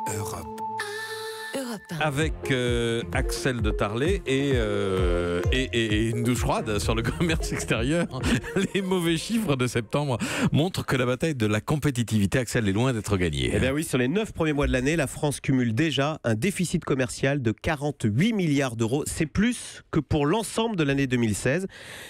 Europe 1. Avec Axel de Tarlet et une douche froide sur le commerce extérieur. Les mauvais chiffres de septembre montrent que la bataille de la compétitivité, Axel, est loin d'être gagnée. Eh bien oui, sur les 9 premiers mois de l'année, la France cumule déjà un déficit commercial de 48 milliards d'euros. C'est plus que pour l'ensemble de l'année 2016.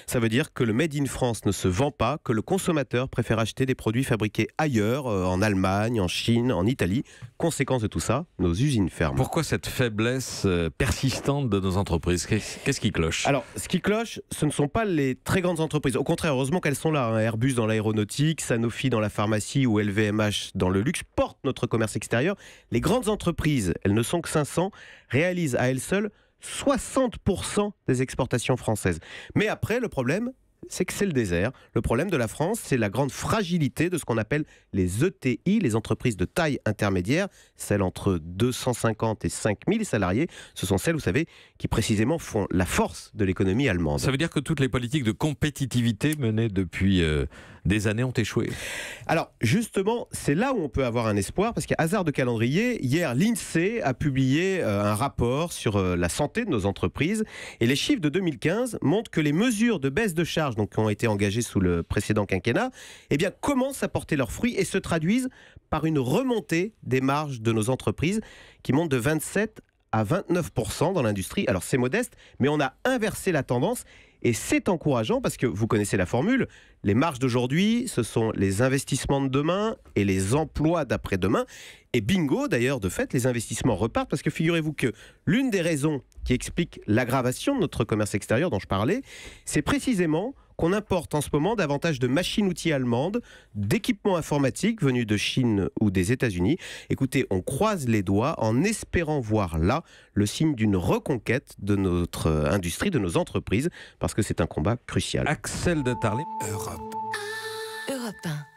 Ça veut dire que le Made in France ne se vend pas, que le consommateur préfère acheter des produits fabriqués ailleurs, en Allemagne, en Chine, en Italie. Conséquence de tout ça, nos usines ferment. Pourquoi cette faiblesse persistante de nos entreprises ? Qu'est-ce qui cloche ? Alors, ce qui cloche, ce ne sont pas les très grandes entreprises. Au contraire, heureusement qu'elles sont là. Airbus dans l'aéronautique, Sanofi dans la pharmacie ou LVMH dans le luxe portent notre commerce extérieur. Les grandes entreprises, elles ne sont que 500, réalisent à elles seules 60% des exportations françaises. Mais après, le problème, c'est que c'est le désert. Le problème de la France, c'est la grande fragilité de ce qu'on appelle les ETI, les entreprises de taille intermédiaire, celles entre 250 et 5000 salariés. Ce sont celles, vous savez, qui précisément font la force de l'économie allemande. Ça veut dire que toutes les politiques de compétitivité menées depuis des années ont échoué. Alors justement, c'est là où on peut avoir un espoir, parce qu'à hasard de calendrier, hier l'INSEE a publié un rapport sur la santé de nos entreprises, et les chiffres de 2015 montrent que les mesures de baisse de charges qui ont été engagées sous le précédent quinquennat, eh bien, commencent à porter leurs fruits et se traduisent par une remontée des marges de nos entreprises qui montent de 27 à 29% dans l'industrie. Alors c'est modeste, mais on a inversé la tendance et c'est encourageant parce que vous connaissez la formule. Les marges d'aujourd'hui, ce sont les investissements de demain et les emplois d'après-demain. Et bingo, d'ailleurs, de fait, les investissements repartent parce que figurez-vous que l'une des raisons qui explique l'aggravation de notre commerce extérieur dont je parlais, c'est précisément qu'on importe en ce moment davantage de machines-outils allemandes, d'équipements informatiques venus de Chine ou des États-Unis. Écoutez, on croise les doigts en espérant voir là le signe d'une reconquête de notre industrie, de nos entreprises, parce que c'est un combat crucial. Axel de Tarlet. Europe 1.